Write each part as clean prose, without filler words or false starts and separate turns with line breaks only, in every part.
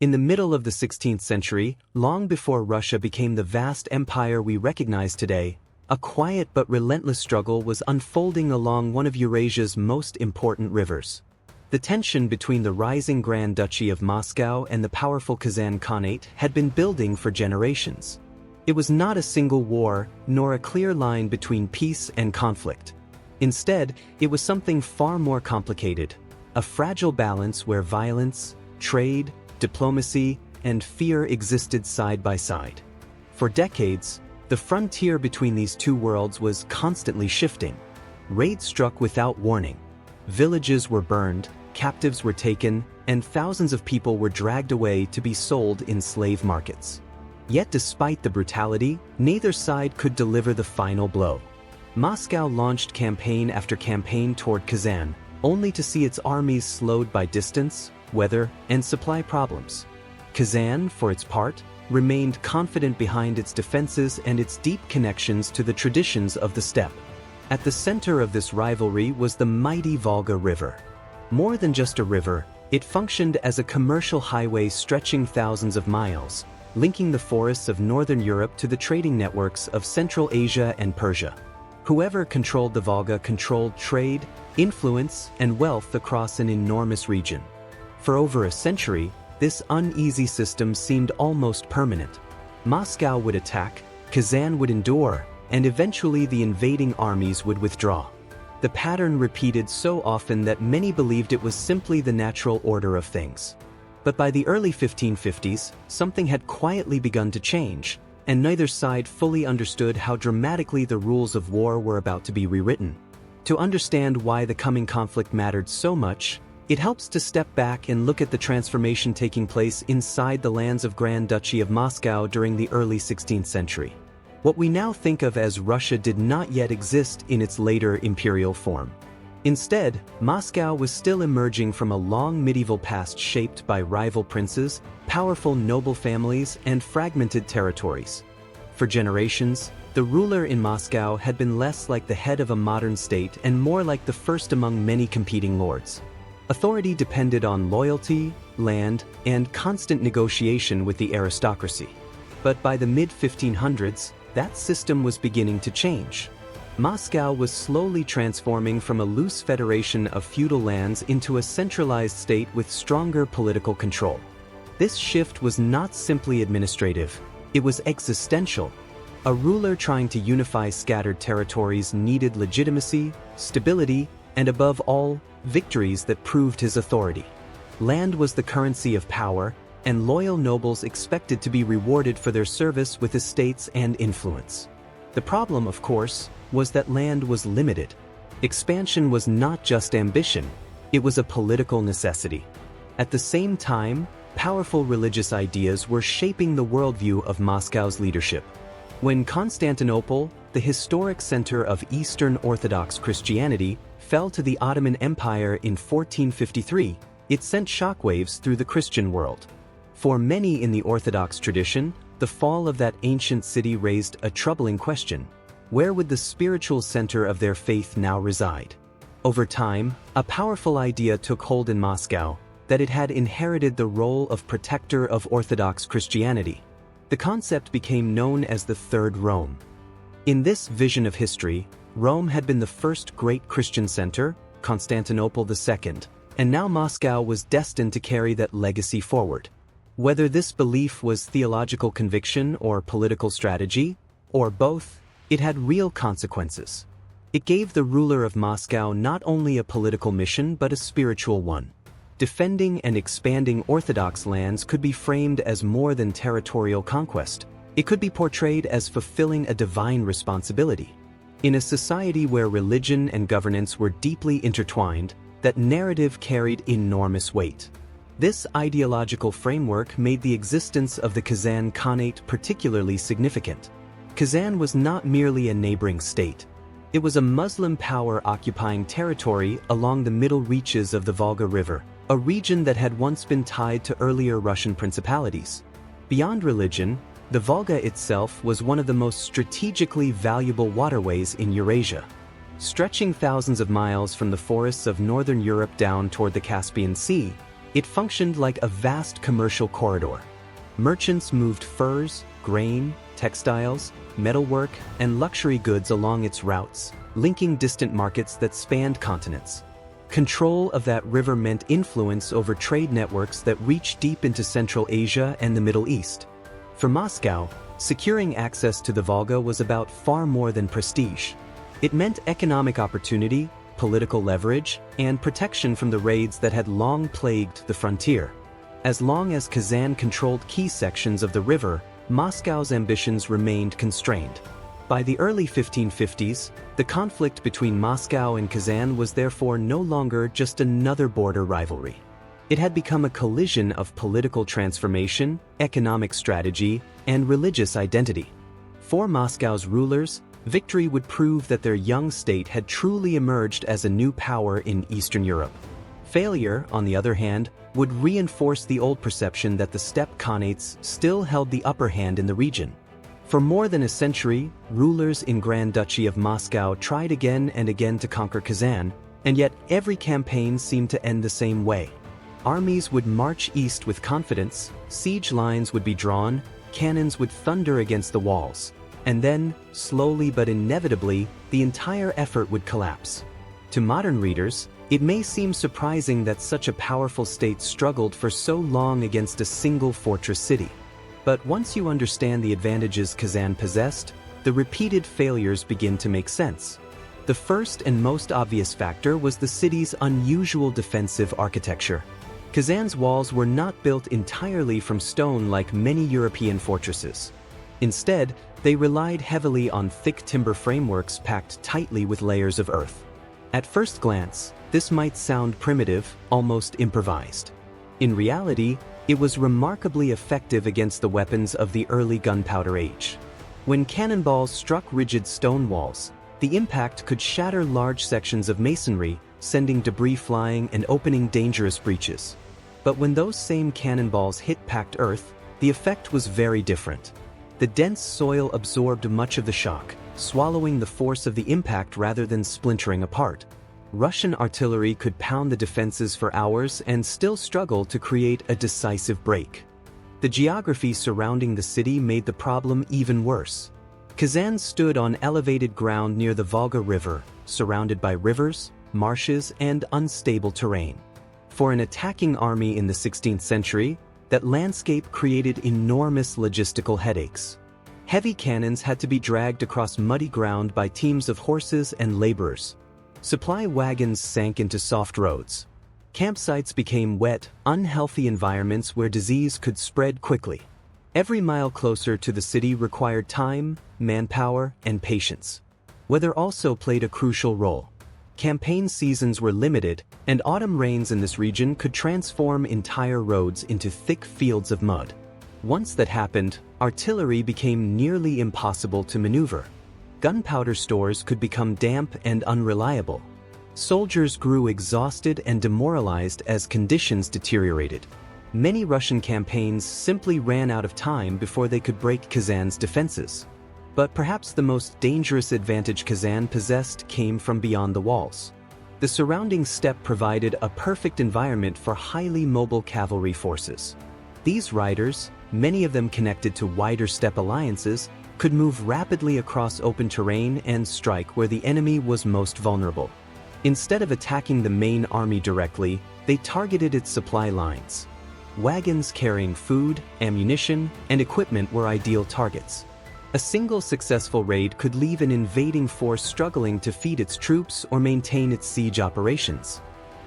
In the middle of the 16th century, long before Russia became the vast empire we recognize today, a quiet but relentless struggle was unfolding along one of Eurasia's most important rivers. The tension between the rising Grand Duchy of Moscow and the powerful Kazan Khanate had been building for generations. It was not a single war, nor a clear line between peace and conflict. Instead, it was something far more complicated, a fragile balance where violence, trade, diplomacy, and fear existed side by side. For decades, the frontier between these two worlds was constantly shifting. Raids struck without warning. Villages were burned, captives were taken, and thousands of people were dragged away to be sold in slave markets. Yet despite the brutality, neither side could deliver the final blow. Moscow launched campaign after campaign toward Kazan, only to see its armies slowed by distance, weather, and supply problems. Kazan, for its part, remained confident behind its defenses and its deep connections to the traditions of the steppe. At the center of this rivalry was the mighty Volga River. More than just a river, it functioned as a commercial highway stretching thousands of miles, linking the forests of northern Europe to the trading networks of Central Asia and Persia. Whoever controlled the Volga controlled trade, influence, and wealth across an enormous region. For over a century, this uneasy system seemed almost permanent. Moscow would attack, Kazan would endure, and eventually the invading armies would withdraw. The pattern repeated so often that many believed it was simply the natural order of things. But by the early 1550s, something had quietly begun to change, and neither side fully understood how dramatically the rules of war were about to be rewritten. To understand why the coming conflict mattered so much, it helps to step back and look at the transformation taking place inside the lands of Grand Duchy of Moscow during the early 16th century. What we now think of as Russia did not yet exist in its later imperial form. Instead, Moscow was still emerging from a long medieval past shaped by rival princes, powerful noble families, and fragmented territories. For generations, the ruler in Moscow had been less like the head of a modern state and more like the first among many competing lords. Authority depended on loyalty, land, and constant negotiation with the aristocracy. But by the mid-1500s, that system was beginning to change. Moscow was slowly transforming from a loose federation of feudal lands into a centralized state with stronger political control. This shift was not simply administrative, it was existential. A ruler trying to unify scattered territories needed legitimacy, stability, and above all, victories that proved his authority. Land was the currency of power, and loyal nobles expected to be rewarded for their service with estates and influence. The problem, of course, was that land was limited. Expansion was not just ambition, it was a political necessity. At the same time, powerful religious ideas were shaping the worldview of Moscow's leadership. When Constantinople, the historic center of Eastern Orthodox Christianity, fell to the Ottoman Empire in 1453, it sent shockwaves through the Christian world. For many in the Orthodox tradition, the fall of that ancient city raised a troubling question. Where would the spiritual center of their faith now reside? Over time, a powerful idea took hold in Moscow, that it had inherited the role of protector of Orthodox Christianity. The concept became known as the Third Rome. In this vision of history, Rome had been the first great Christian center, Constantinople the second, and now Moscow was destined to carry that legacy forward. Whether this belief was theological conviction or political strategy, or both, it had real consequences. It gave the ruler of Moscow not only a political mission but a spiritual one. Defending and expanding Orthodox lands could be framed as more than territorial conquest. It could be portrayed as fulfilling a divine responsibility. In a society where religion and governance were deeply intertwined, that narrative carried enormous weight. This ideological framework made the existence of the Kazan Khanate particularly significant. Kazan was not merely a neighboring state. It was a Muslim power occupying territory along the middle reaches of the Volga River, a region that had once been tied to earlier Russian principalities. Beyond religion, the Volga itself was one of the most strategically valuable waterways in Eurasia. Stretching thousands of miles from the forests of northern Europe down toward the Caspian Sea, It functioned like a vast commercial corridor. Merchants moved furs, grain, textiles, metalwork, and luxury goods along its routes, linking distant markets that spanned continents. Control of that river meant influence over trade networks that reached deep into Central Asia and the Middle East. For Moscow, securing access to the Volga was about far more than prestige. It meant economic opportunity, political leverage, and protection from the raids that had long plagued the frontier. As long as Kazan controlled key sections of the river, Moscow's ambitions remained constrained. By the early 1550s, the conflict between Moscow and Kazan was therefore no longer just another border rivalry. It had become a collision of political transformation, economic strategy, and religious identity. For Moscow's rulers, victory would prove that their young state had truly emerged as a new power in Eastern Europe. Failure, on the other hand, would reinforce the old perception that the steppe khanates still held the upper hand in the region. For more than a century, rulers in Grand Duchy of Moscow tried again and again to conquer Kazan, and yet every campaign seemed to end the same way. Armies would march east with confidence, siege lines would be drawn, cannons would thunder against the walls. And then, slowly but inevitably, the entire effort would collapse. To modern readers, it may seem surprising that such a powerful state struggled for so long against a single fortress city. But once you understand the advantages Kazan possessed, the repeated failures begin to make sense. The first and most obvious factor was the city's unusual defensive architecture. Kazan's walls were not built entirely from stone like many European fortresses. Instead, they relied heavily on thick timber frameworks packed tightly with layers of earth. At first glance, this might sound primitive, almost improvised. In reality, it was remarkably effective against the weapons of the early gunpowder age. When cannonballs struck rigid stone walls, the impact could shatter large sections of masonry, sending debris flying and opening dangerous breaches. But when those same cannonballs hit packed earth, the effect was very different. The dense soil absorbed much of the shock, swallowing the force of the impact rather than splintering apart. Russian artillery could pound the defenses for hours and still struggle to create a decisive break. The geography surrounding the city made the problem even worse. Kazan stood on elevated ground near the Volga River, surrounded by rivers, marshes, and unstable terrain. For an attacking army in the 16th century, that landscape created enormous logistical headaches. Heavy cannons had to be dragged across muddy ground by teams of horses and laborers. Supply wagons sank into soft roads. Campsites became wet, unhealthy environments where disease could spread quickly. Every mile closer to the city required time, manpower, and patience. Weather also played a crucial role. Campaign seasons were limited, and autumn rains in this region could transform entire roads into thick fields of mud. Once that happened, artillery became nearly impossible to maneuver. Gunpowder stores could become damp and unreliable. Soldiers grew exhausted and demoralized as conditions deteriorated. Many Russian campaigns simply ran out of time before they could break Kazan's defenses. But perhaps the most dangerous advantage Kazan possessed came from beyond the walls. The surrounding steppe provided a perfect environment for highly mobile cavalry forces. These riders, many of them connected to wider steppe alliances, could move rapidly across open terrain and strike where the enemy was most vulnerable. Instead of attacking the main army directly, they targeted its supply lines. Wagons carrying food, ammunition, and equipment were ideal targets. A single successful raid could leave an invading force struggling to feed its troops or maintain its siege operations.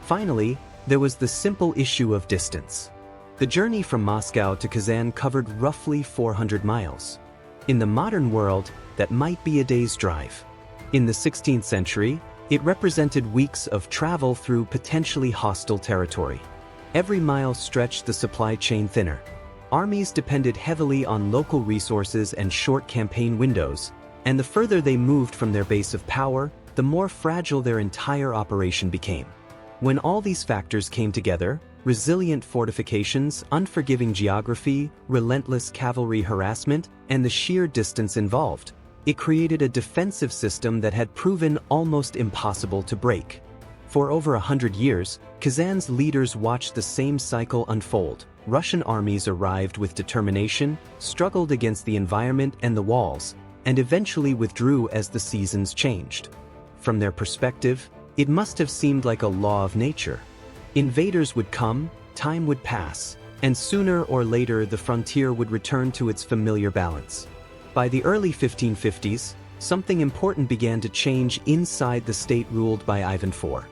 Finally, there was the simple issue of distance. The journey from Moscow to Kazan covered roughly 400 miles. In the modern world, that might be a day's drive. In the 16th century, it represented weeks of travel through potentially hostile territory. Every mile stretched the supply chain thinner. Armies depended heavily on local resources and short campaign windows, and the further they moved from their base of power, the more fragile their entire operation became. When all these factors came together, resilient fortifications, unforgiving geography, relentless cavalry harassment, and the sheer distance involved, it created a defensive system that had proven almost impossible to break. For over 100 years, Kazan's leaders watched the same cycle unfold. Russian armies arrived with determination, struggled against the environment and the walls, and eventually withdrew as the seasons changed. From their perspective, it must have seemed like a law of nature. Invaders would come, time would pass, and sooner or later the frontier would return to its familiar balance. By the early 1550s, something important began to change inside the state ruled by Ivan IV.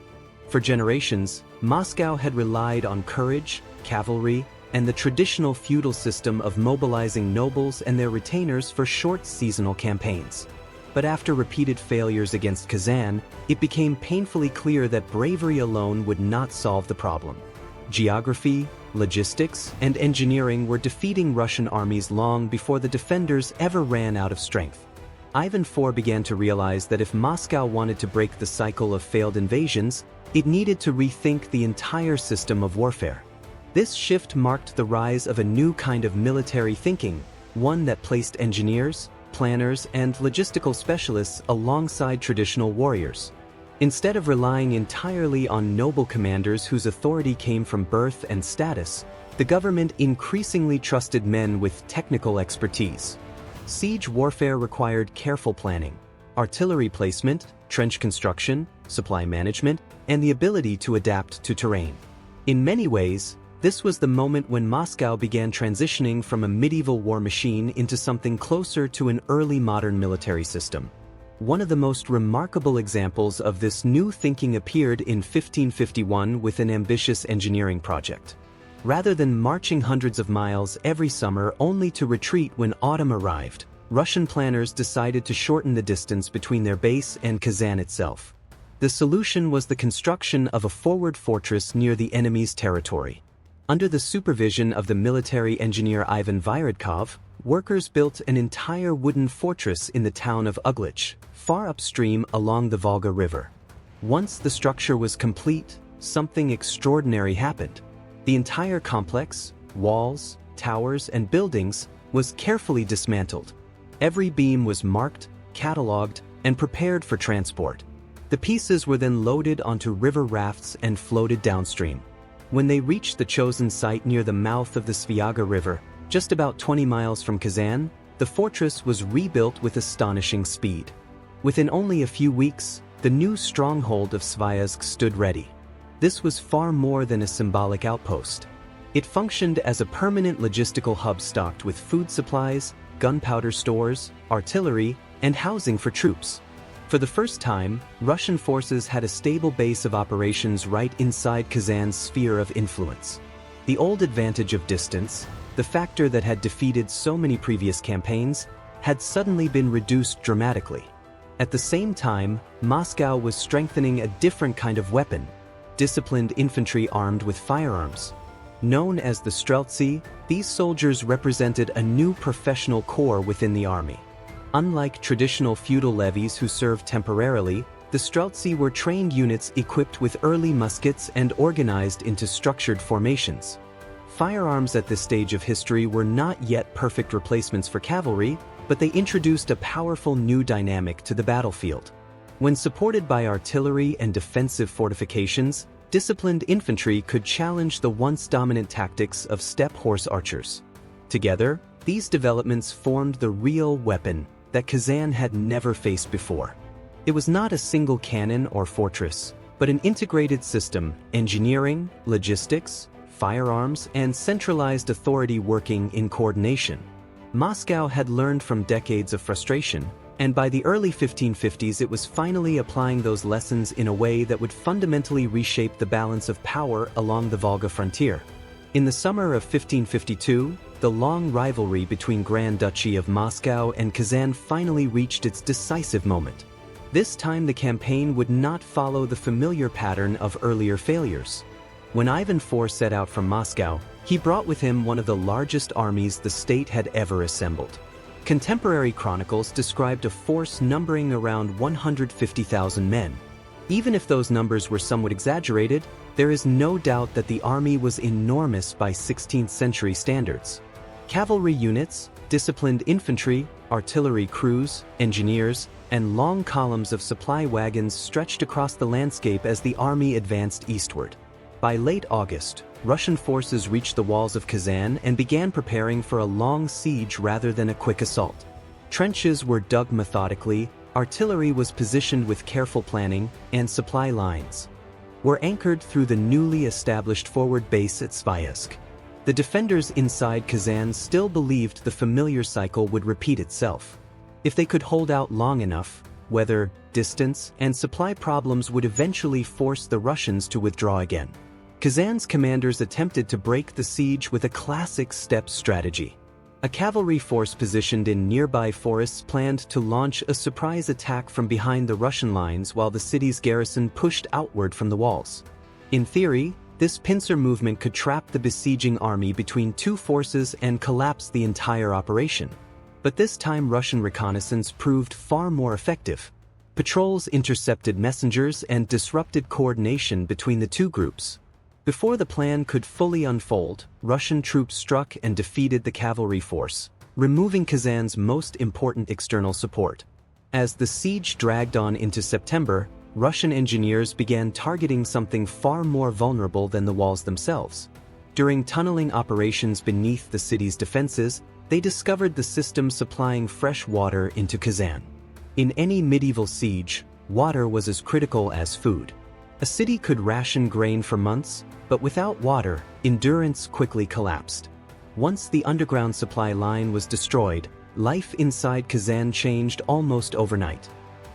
For generations, Moscow had relied on courage, cavalry, and the traditional feudal system of mobilizing nobles and their retainers for short seasonal campaigns. But after repeated failures against Kazan, it became painfully clear that bravery alone would not solve the problem. Geography, logistics, and engineering were defeating Russian armies long before the defenders ever ran out of strength. Ivan IV began to realize that if Moscow wanted to break the cycle of failed invasions, it needed to rethink the entire system of warfare. This shift marked the rise of a new kind of military thinking, one that placed engineers, planners, and logistical specialists alongside traditional warriors. Instead of relying entirely on noble commanders whose authority came from birth and status, the government increasingly trusted men with technical expertise. Siege warfare required careful planning, artillery placement, trench construction, supply management, and the ability to adapt to terrain. In many ways, this was the moment when Moscow began transitioning from a medieval war machine into something closer to an early modern military system. One of the most remarkable examples of this new thinking appeared in 1551 with an ambitious engineering project. Rather than marching hundreds of miles every summer only to retreat when autumn arrived, Russian planners decided to shorten the distance between their base and Kazan itself. The solution was the construction of a forward fortress near the enemy's territory. Under the supervision of the military engineer Ivan Vyrodkov, workers built an entire wooden fortress in the town of Uglich, far upstream along the Volga River. Once the structure was complete, something extraordinary happened. The entire complex, walls, towers, and buildings, was carefully dismantled. Every beam was marked, catalogued, and prepared for transport. The pieces were then loaded onto river rafts and floated downstream. When they reached the chosen site near the mouth of the Sviaga River, just about 20 miles from Kazan, the fortress was rebuilt with astonishing speed. Within only a few weeks, the new stronghold of Sviazhsk stood ready. This was far more than a symbolic outpost. It functioned as a permanent logistical hub stocked with food supplies, gunpowder stores, artillery, and housing for troops. For the first time, Russian forces had a stable base of operations right inside Kazan's sphere of influence. The old advantage of distance, the factor that had defeated so many previous campaigns, had suddenly been reduced dramatically. At the same time, Moscow was strengthening a different kind of weapon: disciplined infantry armed with firearms. Known as the Streltsy, these soldiers represented a new professional corps within the army. Unlike traditional feudal levies who served temporarily, the Streltsy were trained units equipped with early muskets and organized into structured formations. Firearms at this stage of history were not yet perfect replacements for cavalry, but they introduced a powerful new dynamic to the battlefield. When supported by artillery and defensive fortifications, disciplined infantry could challenge the once dominant tactics of steppe horse archers. Together, these developments formed the real weapon that Kazan had never faced before. It was not a single cannon or fortress, but an integrated system: engineering, logistics, firearms, and centralized authority working in coordination. Moscow had learned from decades of frustration, and by the early 1550s it was finally applying those lessons in a way that would fundamentally reshape the balance of power along the Volga frontier. In the summer of 1552, the long rivalry between Grand Duchy of Moscow and Kazan finally reached its decisive moment. This time the campaign would not follow the familiar pattern of earlier failures. When Ivan IV set out from Moscow, he brought with him one of the largest armies the state had ever assembled. Contemporary chronicles described a force numbering around 150,000 men. Even if those numbers were somewhat exaggerated, there is no doubt that the army was enormous by 16th century standards. Cavalry units, disciplined infantry, artillery crews, engineers, and long columns of supply wagons stretched across the landscape as the army advanced eastward. By late August, Russian forces reached the walls of Kazan and began preparing for a long siege rather than a quick assault. Trenches were dug methodically, artillery was positioned with careful planning, and supply lines were anchored through the newly established forward base at Sviazk. The defenders inside Kazan still believed the familiar cycle would repeat itself. If they could hold out long enough, weather, distance, and supply problems would eventually force the Russians to withdraw again. Kazan's commanders attempted to break the siege with a classic steppe strategy. A cavalry force positioned in nearby forests planned to launch a surprise attack from behind the Russian lines while the city's garrison pushed outward from the walls. In theory, this pincer movement could trap the besieging army between two forces and collapse the entire operation. But this time Russian reconnaissance proved far more effective. Patrols intercepted messengers and disrupted coordination between the two groups. Before the plan could fully unfold, Russian troops struck and defeated the cavalry force, removing Kazan's most important external support. As the siege dragged on into September, Russian engineers began targeting something far more vulnerable than the walls themselves. During tunneling operations beneath the city's defenses, they discovered the system supplying fresh water into Kazan. In any medieval siege, water was as critical as food. A city could ration grain for months, but without water, endurance quickly collapsed. Once the underground supply line was destroyed, life inside Kazan changed almost overnight.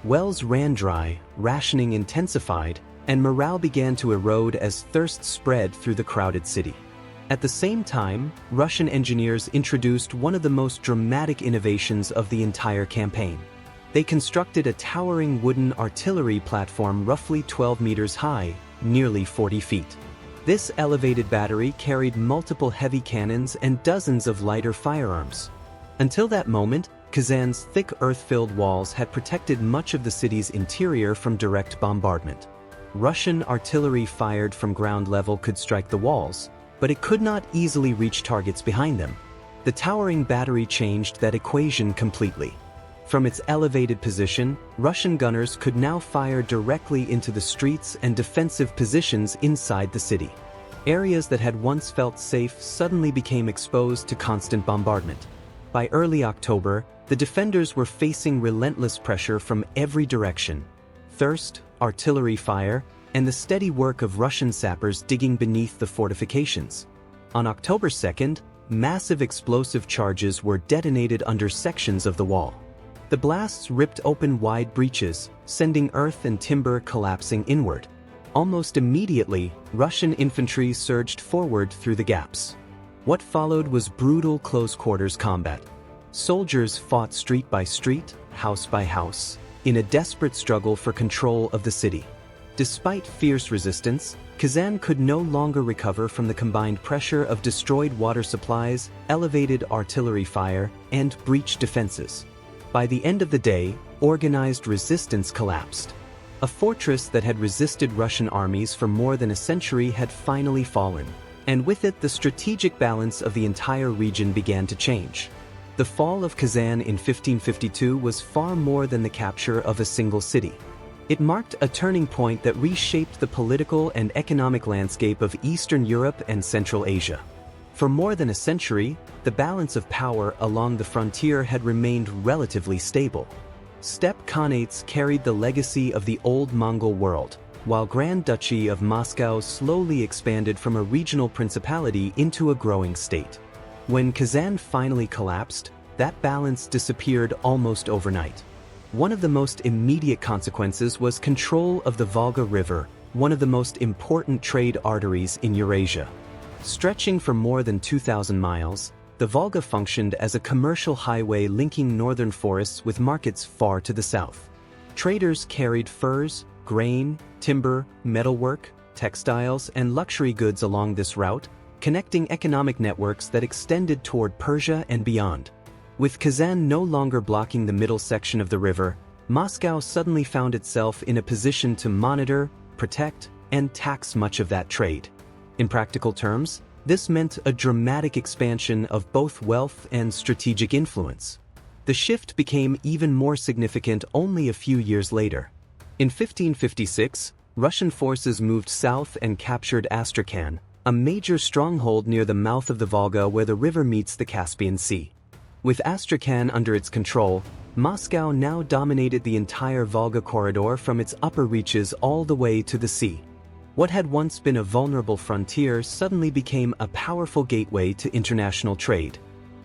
Wells ran dry, rationing intensified, and morale began to erode as thirst spread through the crowded city. At the same time, Russian engineers introduced one of the most dramatic innovations of the entire campaign. They constructed a towering wooden artillery platform roughly 12 meters high, nearly 40 feet. This elevated battery carried multiple heavy cannons and dozens of lighter firearms. Until that moment, Kazan's thick earth-filled walls had protected much of the city's interior from direct bombardment. Russian artillery fired from ground level could strike the walls, but it could not easily reach targets behind them. The towering battery changed that equation completely. From its elevated position, Russian gunners could now fire directly into the streets and defensive positions inside the city. Areas that had once felt safe suddenly became exposed to constant bombardment. By early October, the defenders were facing relentless pressure from every direction: thirst, artillery fire, and the steady work of Russian sappers digging beneath the fortifications. On October 2nd, massive explosive charges were detonated under sections of the wall. The blasts ripped open wide breaches, sending earth and timber collapsing inward. Almost immediately, Russian infantry surged forward through the gaps. What followed was brutal close-quarters combat. Soldiers fought street by street, house by house, in a desperate struggle for control of the city. Despite fierce resistance, Kazan could no longer recover from the combined pressure of destroyed water supplies, elevated artillery fire, and breached defenses. By the end of the day, organized resistance collapsed. A fortress that had resisted Russian armies for more than a century had finally fallen, and with it the strategic balance of the entire region began to change. The fall of Kazan in 1552 was far more than the capture of a single city. It marked a turning point that reshaped the political and economic landscape of Eastern Europe and Central Asia. For more than a century, the balance of power along the frontier had remained relatively stable. Steppe Khanates carried the legacy of the old Mongol world, while Grand Duchy of Moscow slowly expanded from a regional principality into a growing state. When Kazan finally collapsed, that balance disappeared almost overnight. One of the most immediate consequences was control of the Volga River, one of the most important trade arteries in Eurasia. Stretching for more than 2,000 miles, the Volga functioned as a commercial highway linking northern forests with markets far to the south. Traders carried furs, grain, timber, metalwork, textiles, and luxury goods along this route, connecting economic networks that extended toward Persia and beyond. With Kazan no longer blocking the middle section of the river, Moscow suddenly found itself in a position to monitor, protect, and tax much of that trade. In practical terms, this meant a dramatic expansion of both wealth and strategic influence. The shift became even more significant only a few years later. In 1556, Russian forces moved south and captured Astrakhan, a major stronghold near the mouth of the Volga where the river meets the Caspian Sea. With Astrakhan under its control, Moscow now dominated the entire Volga corridor from its upper reaches all the way to the sea. What had once been a vulnerable frontier suddenly became a powerful gateway to international trade.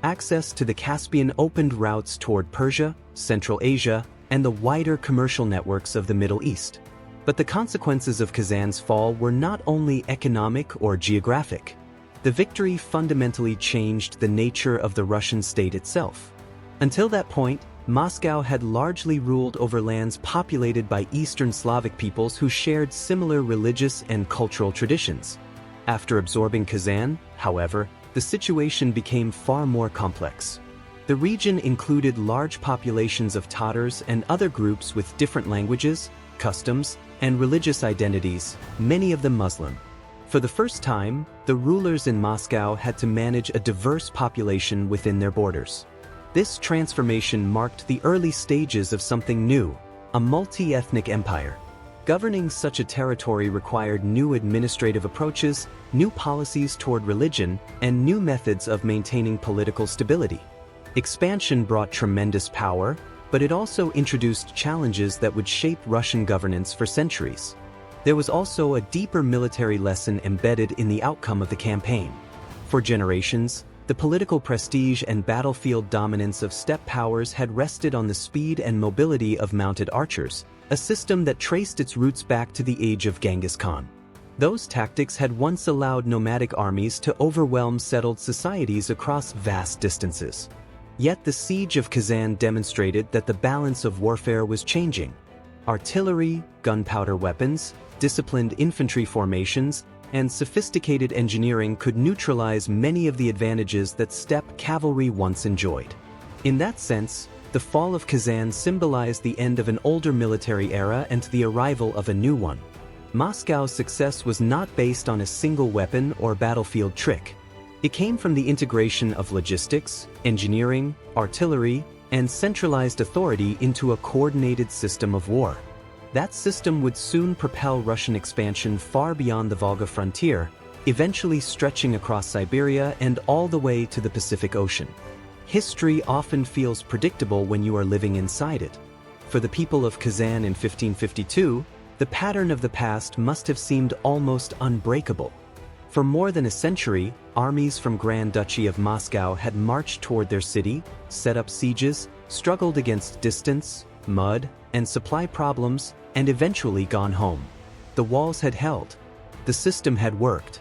Access to the Caspian opened routes toward Persia, Central Asia, and the wider commercial networks of the Middle East. But the consequences of Kazan's fall were not only economic or geographic. The victory fundamentally changed the nature of the Russian state itself. Until that point, Moscow had largely ruled over lands populated by Eastern Slavic peoples who shared similar religious and cultural traditions. After absorbing Kazan, however, the situation became far more complex. The region included large populations of Tatars and other groups with different languages, customs, and religious identities, many of them Muslim. For the first time, the rulers in Moscow had to manage a diverse population within their borders. This transformation marked the early stages of something new, a multi-ethnic empire. Governing such a territory required new administrative approaches, new policies toward religion, and new methods of maintaining political stability. Expansion brought tremendous power, but it also introduced challenges that would shape Russian governance for centuries. There was also a deeper military lesson embedded in the outcome of the campaign. For generations, the political prestige and battlefield dominance of steppe powers had rested on the speed and mobility of mounted archers, a system that traced its roots back to the age of Genghis Khan. Those tactics had once allowed nomadic armies to overwhelm settled societies across vast distances. Yet the siege of Kazan demonstrated that the balance of warfare was changing. Artillery, gunpowder weapons, disciplined infantry formations, and sophisticated engineering could neutralize many of the advantages that steppe cavalry once enjoyed. In that sense, the fall of Kazan symbolized the end of an older military era and the arrival of a new one. Moscow's success was not based on a single weapon or battlefield trick. It came from the integration of logistics, engineering, artillery, and centralized authority into a coordinated system of war. That system would soon propel Russian expansion far beyond the Volga frontier, eventually stretching across Siberia and all the way to the Pacific Ocean. History often feels predictable when you are living inside it. For the people of Kazan in 1552, the pattern of the past must have seemed almost unbreakable. For more than a century, armies from Grand Duchy of Moscow had marched toward their city, set up sieges, struggled against distance, mud, and supply problems, and eventually gone home. The walls had held. The system had worked.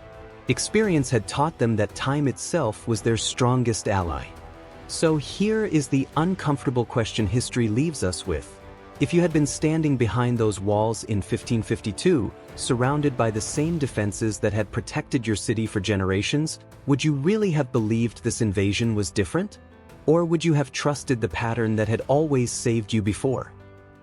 Experience had taught them that time itself was their strongest ally. So here is the uncomfortable question history leaves us with. If you had been standing behind those walls in 1552, surrounded by the same defenses that had protected your city for generations, would you really have believed this invasion was different? Or would you have trusted the pattern that had always saved you before?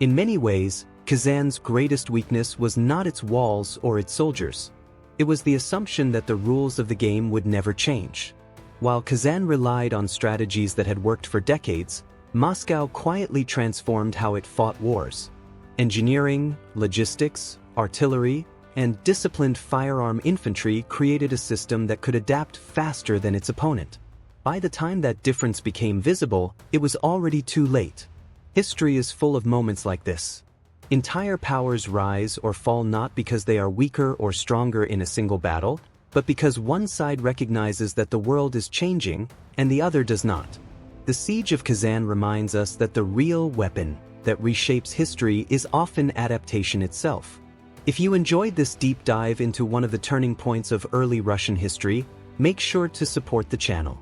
In many ways, Kazan's greatest weakness was not its walls or its soldiers. It was the assumption that the rules of the game would never change. While Kazan relied on strategies that had worked for decades, Moscow quietly transformed how it fought wars. Engineering, logistics, artillery, and disciplined firearm infantry created a system that could adapt faster than its opponent. By the time that difference became visible, it was already too late. History is full of moments like this. Entire powers rise or fall not because they are weaker or stronger in a single battle, but because one side recognizes that the world is changing and the other does not. The Siege of Kazan reminds us that the real weapon that reshapes history is often adaptation itself. If you enjoyed this deep dive into one of the turning points of early Russian history, make sure to support the channel.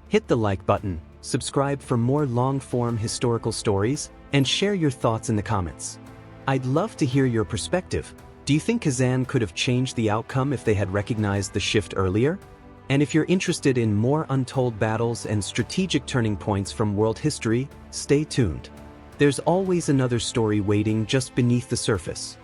Hit the like button, subscribe for more long-form historical stories, and share your thoughts in the comments. I'd love to hear your perspective. Do you think Kazan could have changed the outcome if they had recognized the shift earlier? And if you're interested in more untold battles and strategic turning points from world history, stay tuned. There's always another story waiting just beneath the surface.